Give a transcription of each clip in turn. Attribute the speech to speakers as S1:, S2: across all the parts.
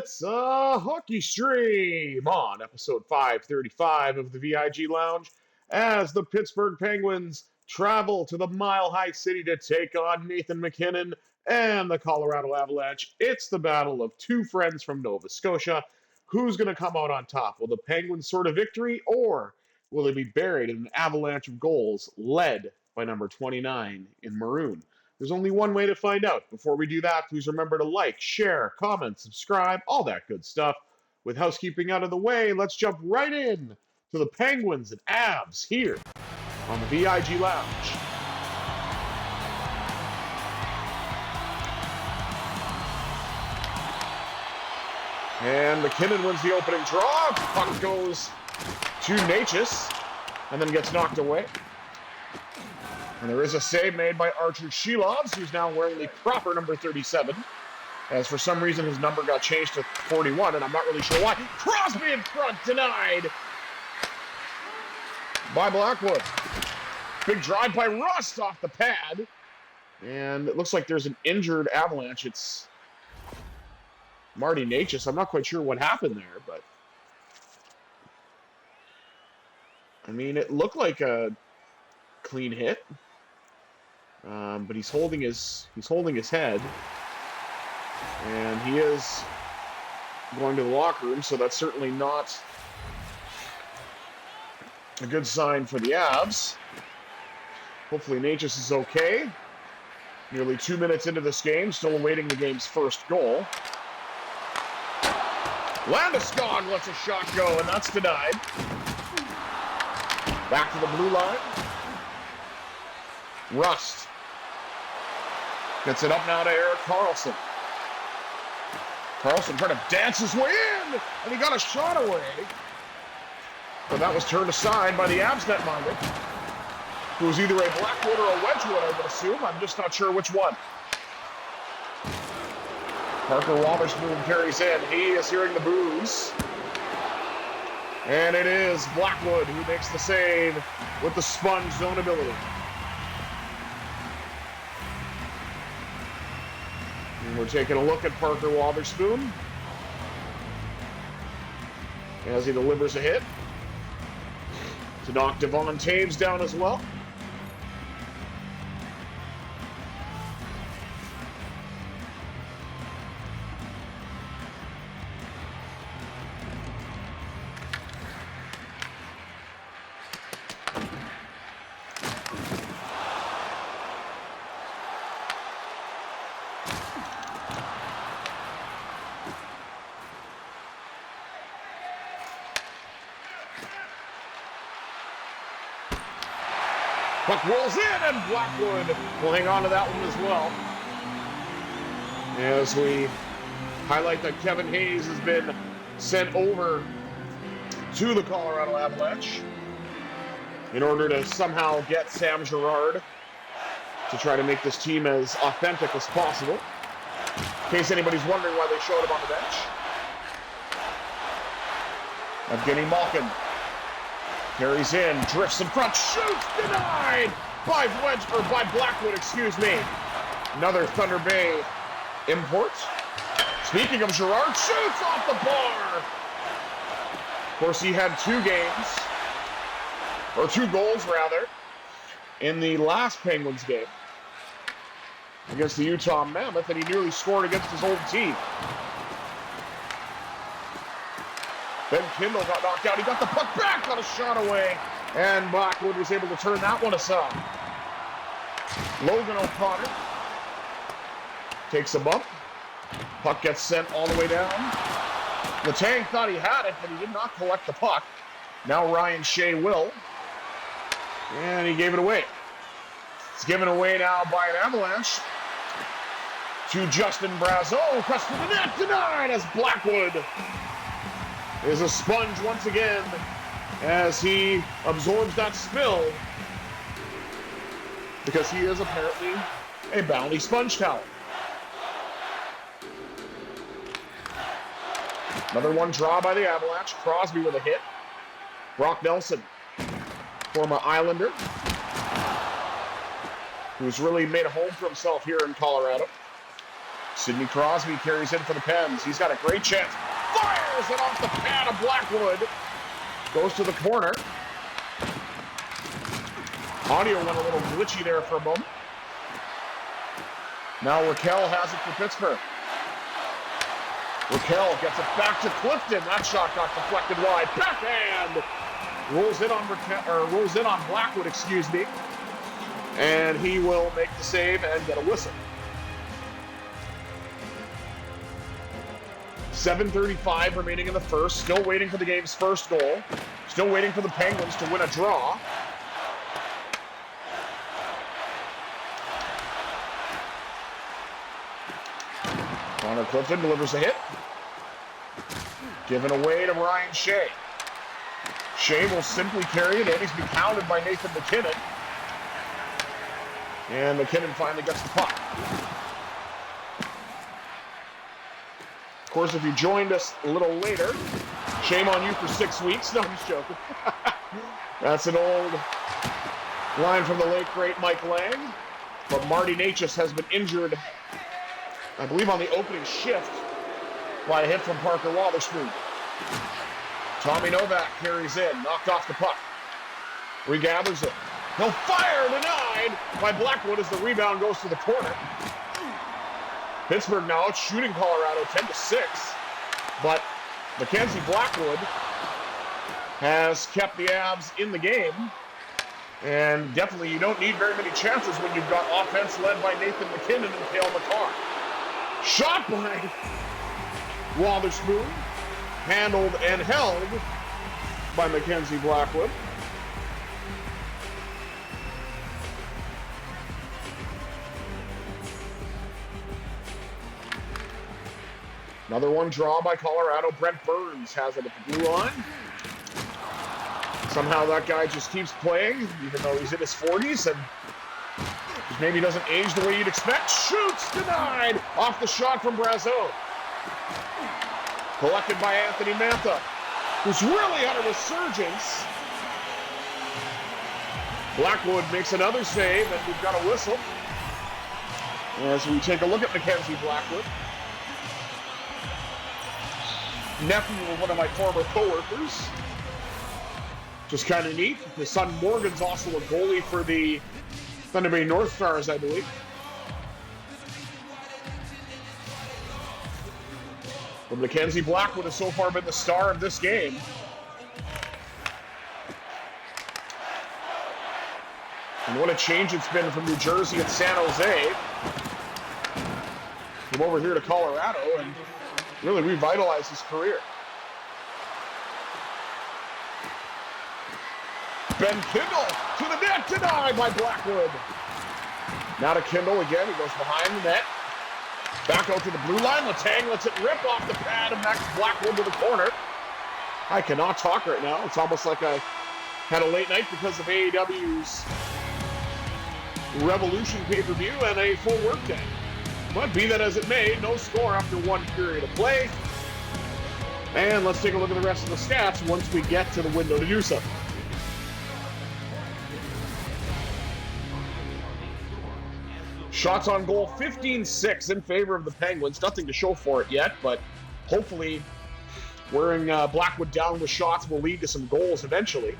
S1: It's a hockey stream on episode 535 of the VIG Lounge as the Pittsburgh Penguins travel to the Mile High City to take on Nathan MacKinnon and the Colorado Avalanche. It's the battle of two friends from Nova Scotia. Who's going to come out on top? Will the Penguins sort a victory, or will they be buried in an avalanche of goals led by number 29 in maroon? There's only one way to find out. Before we do that, please remember to like, share, comment, subscribe, all that good stuff. With housekeeping out of the way, let's jump right in to the Penguins and Avs here on the VIG Lounge. And MacKinnon wins the opening draw. Puck goes to Natchez and then gets knocked away. And there is a save made by Archer Shilovs, who's now wearing the proper number 37. As for some reason his number got changed to 41, and I'm not really sure why. Crosby in front, denied by Blackwood. Big drive by Rust off the pad. And it looks like there's an injured Avalanche. It's Marty Natchez. I'm not quite sure what happened there, but I mean, it looked like a clean hit. But he's holding his head, and he is going to the locker room, so that's certainly not a good sign for the Avs. Hopefully Natchez is okay. Nearly 2 minutes into this game, still awaiting the game's first goal. Landeskog lets a shot go, and that's denied. Back to the blue line. Rust gets it up now to Erik Karlsson. Karlsson trying to dance his way in, and he got a shot away. But that was turned aside by the Avs netminder, who was either a Blackwood or a Wedgwood, I would assume. I'm just not sure which one. Parker Wotherspoon carries in. He is hearing the boos. And it is Blackwood who makes the save with the sponge zone ability. And we're taking a look at Parker Wotherspoon as he delivers a hit to knock Devon Taves down as well. Puck rolls in, and Blackwood will hang on to that one as well. As we highlight that Kevin Hayes has been sent over to the Colorado Avalanche in order to somehow get Sam Girard to try to make this team as authentic as possible. In case anybody's wondering why they showed him on the bench. Evgeny Malkin carries in, drifts in front, shoots, denied by Blackwood, excuse me. Another Thunder Bay import. Speaking of Girard, shoots off the bar. Of course, he had two goals rather, in the last Penguins game against the Utah Mammoth, and he nearly scored against his old team. Ben Kindel got knocked out. He got the puck back, got a shot away, and Blackwood was able to turn that one aside. Logan O'Connor takes a bump. Puck gets sent all the way down. Letang thought he had it, but he did not collect the puck. Now Ryan Shea will. And he gave it away. It's given away now by an Avalanche to Justin Brazeau. Cuts to the net, denied as Blackwood is a sponge once again as he absorbs that spill because he is apparently a Bounty sponge towel. Another one draw by the Avalanche. Crosby with a hit. Brock Nelson, former Islander, who's really made a home for himself here in Colorado. Sidney Crosby carries in for the Pens. He's got a great chance. Fires it off the pad of Blackwood. Goes to the corner. Audio went a little glitchy there for a moment. Now Raquel has it for Pittsburgh. Raquel gets it back to Clifton. That shot got deflected wide. Backhand! Rolls in on Blackwood, excuse me. And he will make the save and get a whistle. 7:35 remaining in the first. Still waiting for the game's first goal. Still waiting for the Penguins to win a draw. Connor Clifton delivers a hit. Given away to Ryan Shea. Shea will simply carry it in. He's been counted by Nathan MacKinnon. And MacKinnon finally gets the puck. Of course, if you joined us a little later, shame on you for 6 weeks. No, I'm just joking. That's an old line from the late, great Mike Lang. But Marty Necas has been injured, I believe, on the opening shift by a hit from Parker Wotherspoon. Tommy Novak carries in, knocked off the puck. Regathers it. He'll fire, denied by Blackwood as the rebound goes to the corner. Pittsburgh now shooting Colorado 10-6, but Mackenzie Blackwood has kept the Avs in the game, and definitely you don't need very many chances when you've got offense led by Nathan MacKinnon and Cale Makar. Shot by Wotherspoon, handled and held by Mackenzie Blackwood. Another one draw by Colorado. Brent Burns has it at the blue line. Somehow that guy just keeps playing, even though he's in his 40s and maybe doesn't age the way you'd expect. Shoots, denied, off the shot from Brazeau. Collected by Anthony Mantha, who's really had a resurgence. Blackwood makes another save, and we've got a whistle. As we take a look at Mackenzie Blackwood. Nephew of one of my former co-workers. Just kind of neat. His son Morgan's also a goalie for the Thunder Bay North Stars, I believe. But Mackenzie Blackwood has so far been the star of this game. And what a change it's been from New Jersey and San Jose. From over here to Colorado and really revitalized his career. Ben Kindel to the net, denied by Blackwood. Now to Kindel again, he goes behind the net. Back out to the blue line, Letang lets it rip off the pad and Max Blackwood to the corner. I cannot talk right now. It's almost like I had a late night because of AEW's Revolution pay-per-view and a full workday. But be that as it may, no score after one period of play. And let's take a look at the rest of the stats once we get to the window to do so. Shots on goal, 15-6 in favor of the Penguins. Nothing to show for it yet, but hopefully wearing Blackwood down with shots will lead to some goals eventually.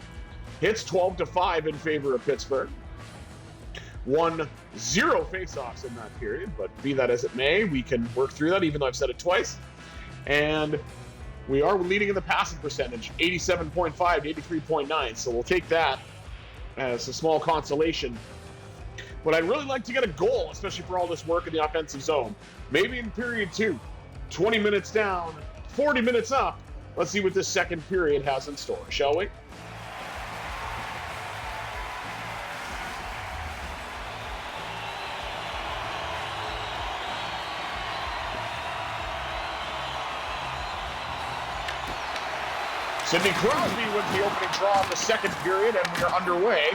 S1: Hits 12-5 in favor of Pittsburgh. 1-0 faceoffs in that period, but be that as it may, we can work through that, even though I've said it twice. And we are leading in the passing percentage, 87.5 to 83.9, so we'll take that as a small consolation. But I'd really like to get a goal, especially for all this work in the offensive zone. Maybe in period 2, 20 minutes down, 40 minutes up. Let's see what this second period has in store, shall we? Sidney Crosby wins the opening draw of the second period, and we are underway.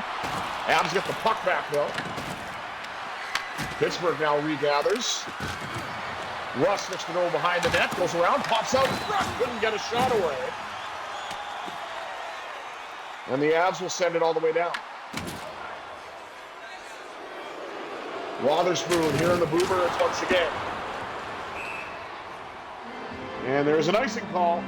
S1: Avs get the puck back, though. Pittsburgh now regathers. Russ looks to go behind the net, goes around, pops out. Russ couldn't get a shot away. And the Avs will send it all the way down. Wotherspoon here in the Boomerang once again. And there's an icing call.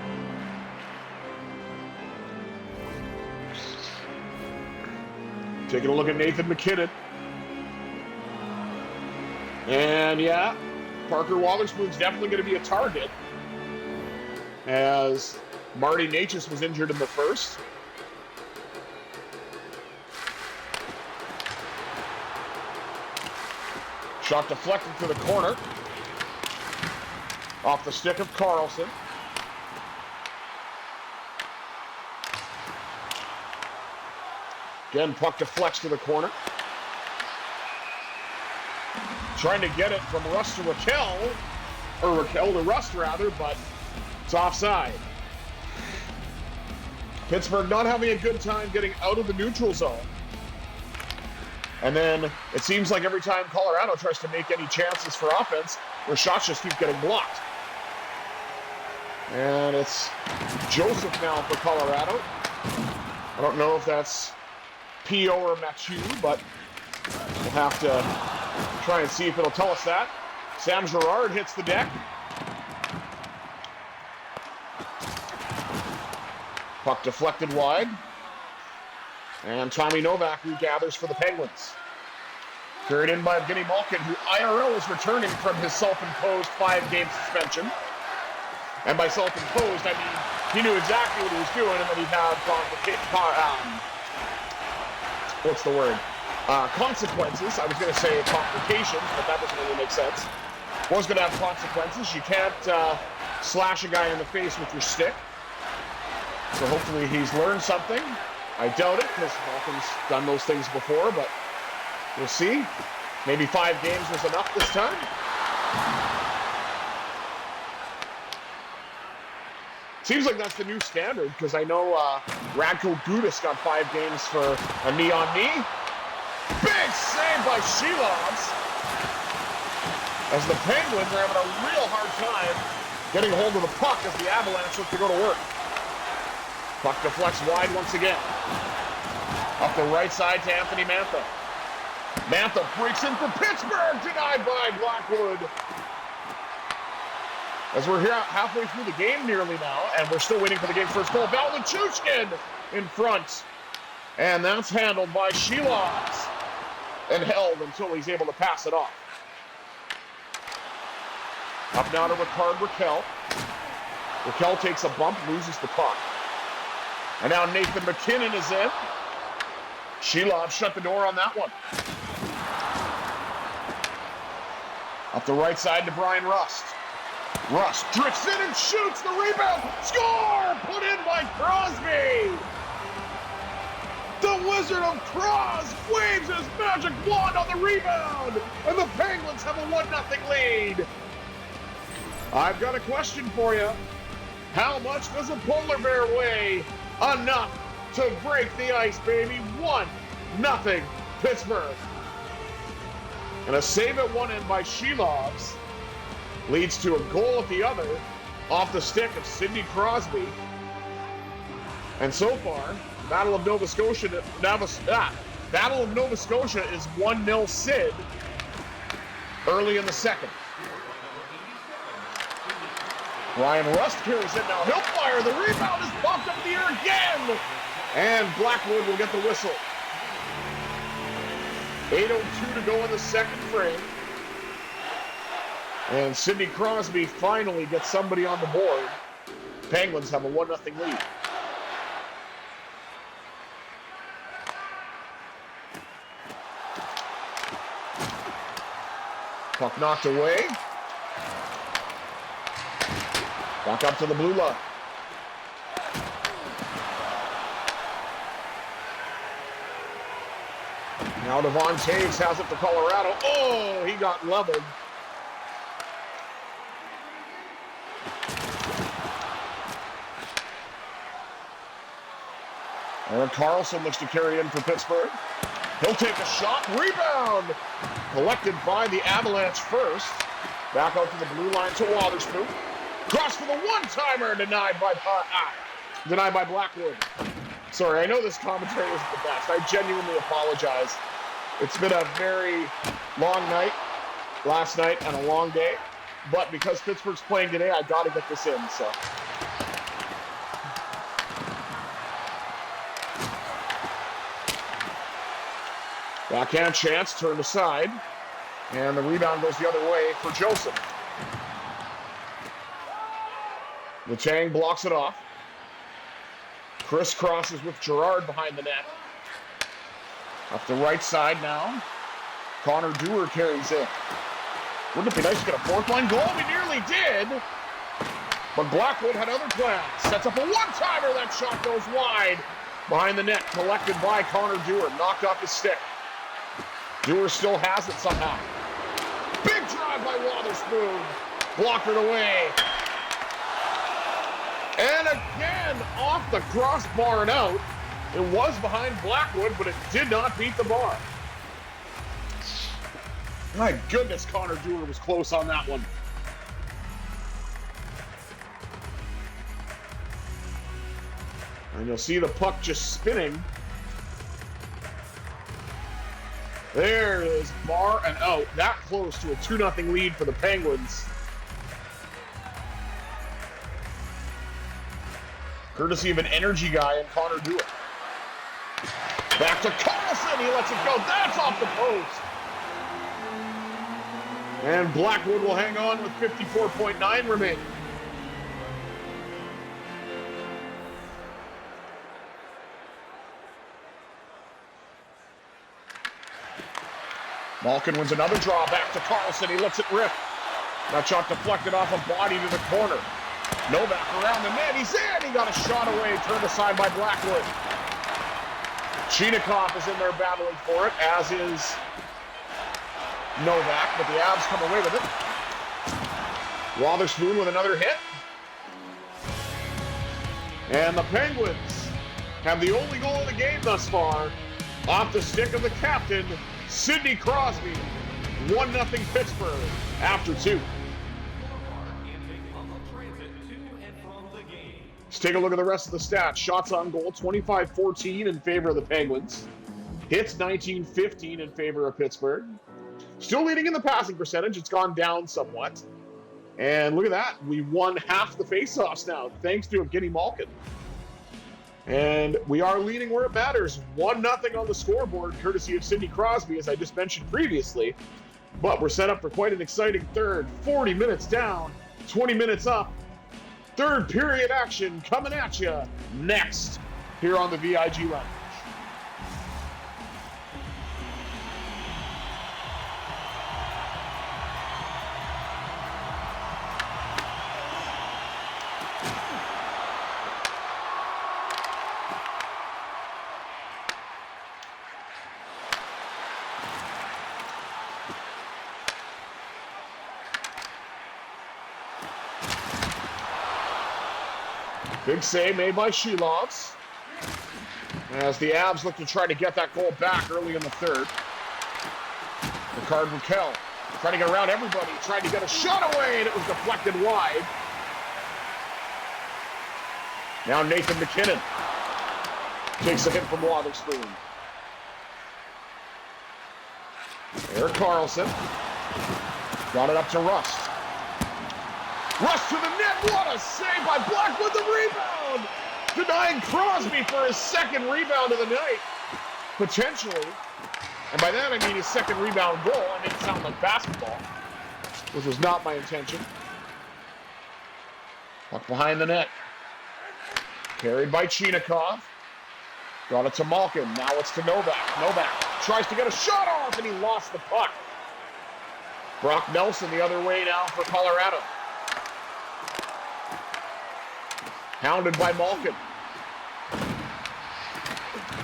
S1: Taking a look at Nathan MacKinnon. And yeah, Parker Wotherspoon's definitely going to be a target, as Marty Necas was injured in the first. Shot deflected to the corner. Off the stick of Carlson. Again, puck deflects to the corner. Trying to get it from Russ to Raquel, or Raquel to Russ rather, but it's offside. Pittsburgh not having a good time getting out of the neutral zone. And then it seems like every time Colorado tries to make any chances for offense, their shots just keep getting blocked. And it's Joseph now for Colorado. I don't know if that's P.O. or Mathieu, but we'll have to try and see if it'll tell us that. Sam Girard hits the deck. Puck deflected wide. And Tommy Novak regathers for the Penguins. Carried in by Evgeny Malkin, who IRL is returning from his self-imposed 5-game suspension. And by self-imposed, I mean he knew exactly what he was doing, and then he'd have consequences. I was going to say complications, but that doesn't really make sense. Was going to have consequences. You can't slash a guy in the face with your stick. So hopefully he's learned something. I doubt it, because Malkin's done those things before, but we'll see. Maybe 5 games was enough this time. Seems like that's the new standard, because I know Radko Gudas got 5 games for a knee-on-knee. Big save by Shilovs, as the Penguins are having a real hard time getting hold of the puck as the Avalanche look to go to work. Puck deflects wide once again. Up the right side to Anthony Mantha. Mantha breaks in for Pittsburgh, denied by Blackwood. As we're here halfway through the game nearly now, and we're still waiting for the game's first goal. Valachushkin in front. And that's handled by Shilovs and held until he's able to pass it off. Up now to Ricard Raquel. Raquel takes a bump, loses the puck. And now Nathan MacKinnon is in. Shilovs shut the door on that one. Up the right side to Brian Rust. Rust drifts in and shoots the rebound. Score! Put in by Crosby! The Wizard of Cross waves his magic wand on the rebound! And the Penguins have a 1-0 lead. I've got a question for you. How much does a polar bear weigh? Enough to break the ice, baby. 1-0 Pittsburgh. And a save at one end by Shilovs leads to a goal at the other off the stick of Sidney Crosby. And so far, Battle of Nova Scotia is 1-0 Sid early in the second. Ryan Rust carries it now. He'll fire. The rebound is bumped up in the air again. And Blackwood will get the whistle. 8:02 to go in the second frame. And Sidney Crosby finally gets somebody on the board. Penguins have a 1-0 lead. Puck knocked away. Back up to the blue line. Now Devon Taves has it for Colorado. Oh, he got leveled. Erik Karlsson looks to carry in for Pittsburgh. He'll take a shot. Rebound! Collected by the Avalanche first. Back out to the blue line to Wotherspoon. Cross for the one-timer, denied by Blackwood. Sorry, I know this commentary isn't the best. I genuinely apologize. It's been a very long night, last night, and a long day. but because Pittsburgh's playing today, I got to get this in, so. Backhand chance, turned aside, and the rebound goes the other way for Joseph. Letang blocks it off. Crisscrosses with Gerard behind the net. Up the right side now. Connor Dewar carries it. Wouldn't it be nice to get a fourth-line goal? We nearly did. But Blackwood had other plans. Sets up a one-timer. That shot goes wide. Behind the net, collected by Connor Dewar. Knocked off his stick. Dewar still has it somehow. Big drive by Wotherspoon. Blocked it away. And again, off the crossbar and out. It was behind Blackwood, but it did not beat the bar. My goodness, Connor Dewar was close on that one. And you'll see the puck just spinning. There it is, bar and out. That close to a 2-0 lead for the Penguins. Courtesy of an energy guy in Connor Dewar. Back to Carlson, he lets it go. That's off the post. And Blackwood will hang on with 54.9 remaining. Malkin wins another draw, back to Carlson, he lets it rip. That shot deflected off a body to the corner. Novak around the net, he's in! He got a shot away, turned aside by Blackwood. Chinakhov is in there battling for it, as is Novak, but the Avs come away with it. Wotherspoon with another hit. And the Penguins have the only goal of the game thus far, off the stick of the captain, Sidney Crosby. 1-0 Pittsburgh after 2. Let's take a look at the rest of the stats. Shots on goal, 25-14 in favor of the Penguins. Hits, 19-15 in favor of Pittsburgh. Still leading in the passing percentage. It's gone down somewhat. And look at that. We won half the faceoffs now, thanks to Evgeny Malkin. And we are leading where it matters. 1-0 on the scoreboard, courtesy of Sidney Crosby, as I just mentioned previously. But we're set up for quite an exciting third. 40 minutes down, 20 minutes up. Third period action coming at you next here on the VIG Lounge. Big save made by Shilovs, as the Avs look to try to get that goal back early in the third. Ricard Raquel trying to get around everybody, tried to get a shot away, and it was deflected wide. Now Nathan McKinnon takes a hit from Wotherspoon. Erik Karlsson got it up to Rust. Rust to the net, what a save by Blackwood, the rebound! Denying Crosby for his second rebound of the night, potentially. And by that I mean his second rebound goal. I make it sound like basketball, which was not my intention. Puck behind the net. Carried by Chinakhov. Got it to Malkin, now it's to Novak. Novak tries to get a shot off and he lost the puck. Brock Nelson the other way now for Colorado. Hounded by Malkin.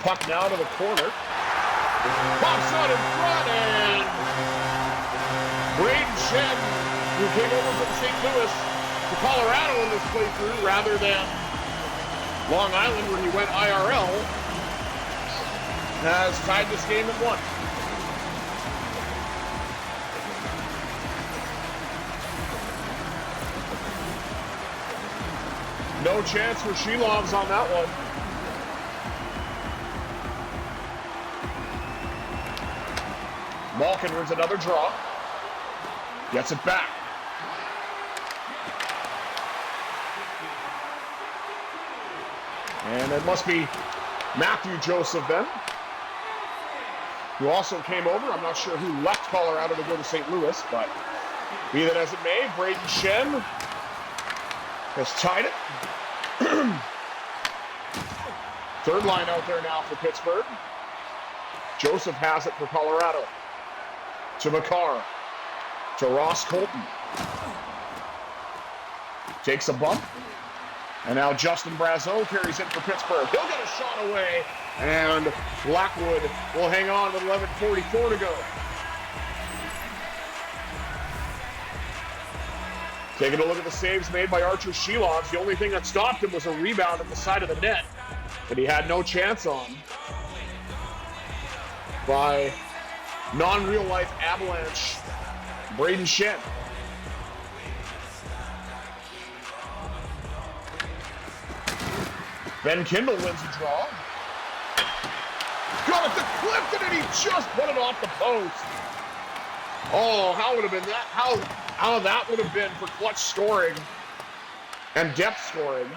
S1: Puck now to the corner. Pops out in front, and Braden Shen, who came over from St. Louis to Colorado in this playthrough rather than Long Island where he went IRL, has tied this game at 1. No chance for Shilovs on that one. Malkin wins another draw. Gets it back. And it must be Matthew Joseph then, who also came over. I'm not sure who left Colorado to go to St. Louis, but be that as it may, Braden Shen has tied it. Third line out there now for Pittsburgh. Joseph has it for Colorado. To Makar. To Ross Colton. Takes a bump. And now Justin Brazeau carries it for Pittsburgh. He'll get a shot away. And Blackwood will hang on with 11:44 to go. Taking a look at the saves made by Archer Shelovs. The only thing that stopped him was a rebound at the side of the net that he had no chance on by non-real-life Avalanche Braden Shen. Ben Kindel wins a draw. Got it to Clifton, and he just put it off the post. Oh, how would have been that? How that would have been for clutch scoring and depth scoring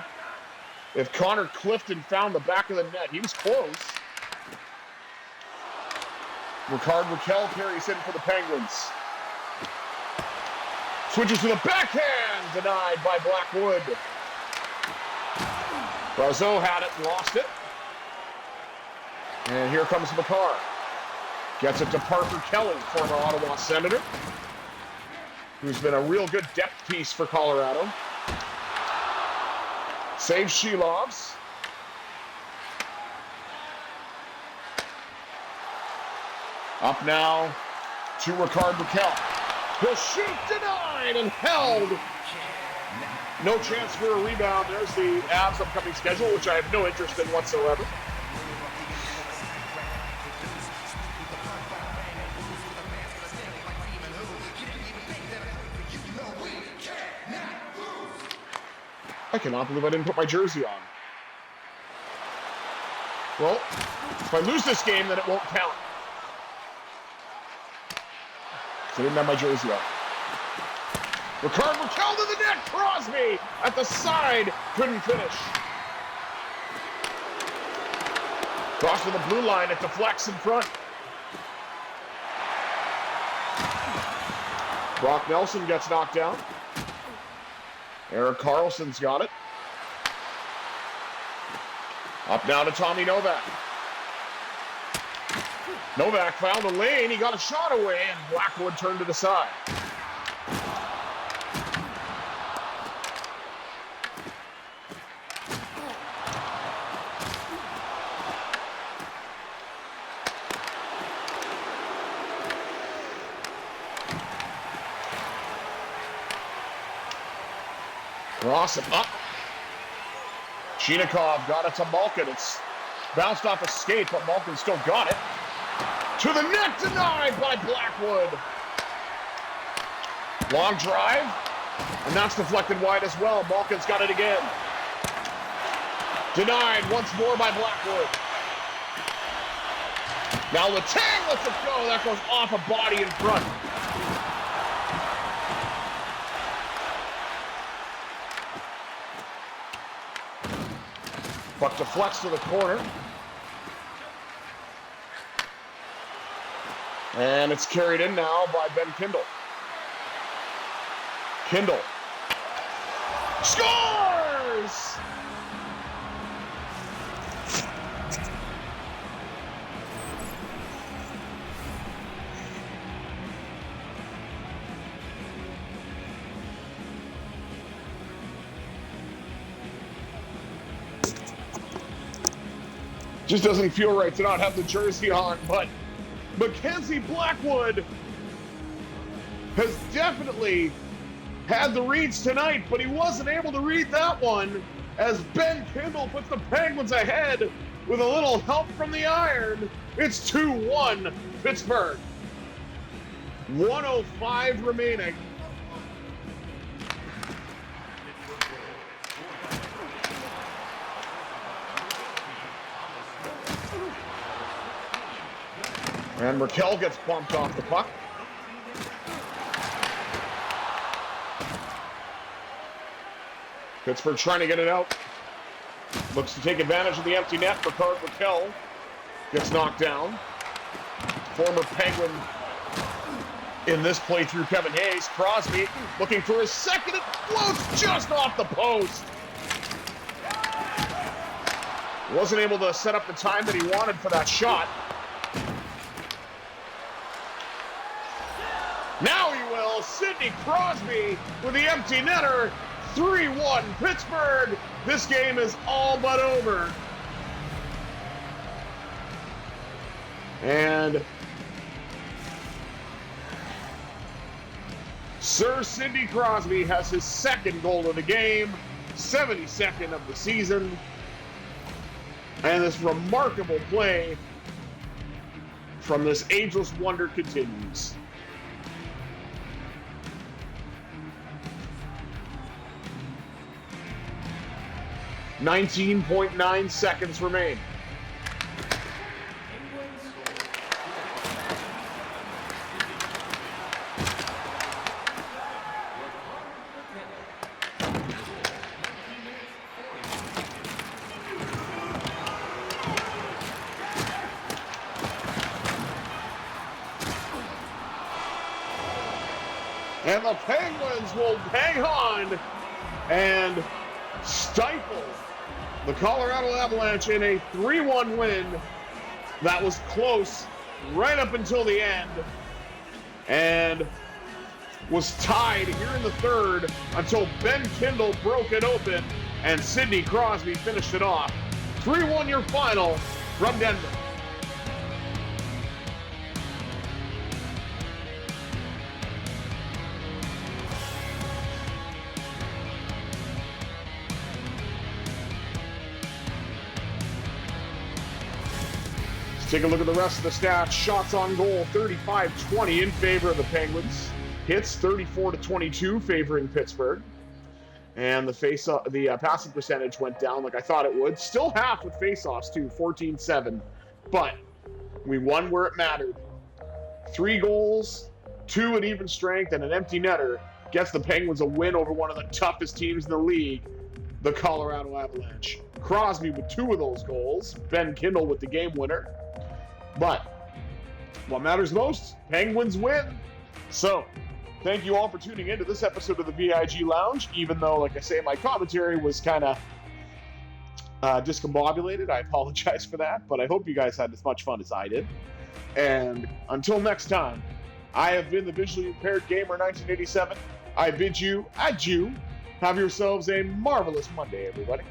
S1: if Connor Clifton found the back of the net. He was close. Ricard Raquel carries in for the Penguins. Switches to the backhand, denied by Blackwood. Brazeau had it and lost it. And here comes Makar. Gets it to Parker Kelly, former Ottawa Senator, who's been a real good depth piece for Colorado. Saves Shelovs. Up now to Ricard Raquel. He'll shoot, denied, and held. No chance for a rebound. There's the Avs upcoming schedule, which I have no interest in whatsoever. I cannot believe I didn't put my jersey on. Well, if I lose this game, then it won't count. So I didn't have my jersey on. Ricard Raquel to the net. Crosby at the side. Couldn't finish. Cross to the blue line. It deflects in front. Brock Nelson gets knocked down. Erik Karlsson's got it. Up now to Tommy Novak. Novak found the lane. He got a shot away, and Blackwood turned to the side. Cross him up. Chinikov got it to Malkin. It's bounced off a skate, but Malkin still got it. To the net, denied by Blackwood. Long drive, and that's deflected wide as well. Malkin's got it again. Denied once more by Blackwood. Now Letang lets it go. That goes off a body in front. Puck deflects to the corner. And it's carried in now by Ben Kindel. Kindel scores! Just doesn't feel right to not have the jersey on, but Mackenzie Blackwood has definitely had the reads tonight, but he wasn't able to read that one as Ben Kindel puts the Penguins ahead with a little help from the iron. It's 2-1 Pittsburgh. 1:05 remaining. And Raquel gets bumped off the puck. Pittsburgh trying to get it out. Looks to take advantage of the empty net for Kell. Gets knocked down. Former Penguin in this playthrough, Kevin Hayes. Crosby looking for his second. It floats just off the post. Wasn't able to set up the time that he wanted for that shot. Now he will. Sidney Crosby with the empty netter. 3-1 Pittsburgh. This game is all but over. And Sir Sidney Crosby has his second goal of the game, 72nd of the season. And this remarkable play from this ageless wonder continues. 19.9 seconds remain. And the Penguins will hang on and stifle the Colorado Avalanche in a 3-1 win that was close right up until the end and was tied here in the third until Ben Kindel broke it open and Sidney Crosby finished it off. 3-1 your final from Denver. Take a look at the rest of the stats. Shots on goal, 35-20 in favor of the Penguins. Hits, 34-22, favoring Pittsburgh. And the passing percentage went down like I thought it would. Still half with faceoffs too, 14-7. But we won where it mattered. 3 goals, 2 at even strength, and an empty netter gets the Penguins a win over one of the toughest teams in the league, the Colorado Avalanche. Crosby with 2 of those goals. Ben Kindel with the game winner. But what matters most, Penguins win. So, thank you all for tuning in to this episode of the VIG Lounge. Even though, like I say, my commentary was kind of discombobulated. I apologize for that, but I hope you guys had as much fun as I did. And until next time, I have been the Visually Impaired Gamer 1987. I bid you adieu. Have yourselves a marvelous Monday, everybody.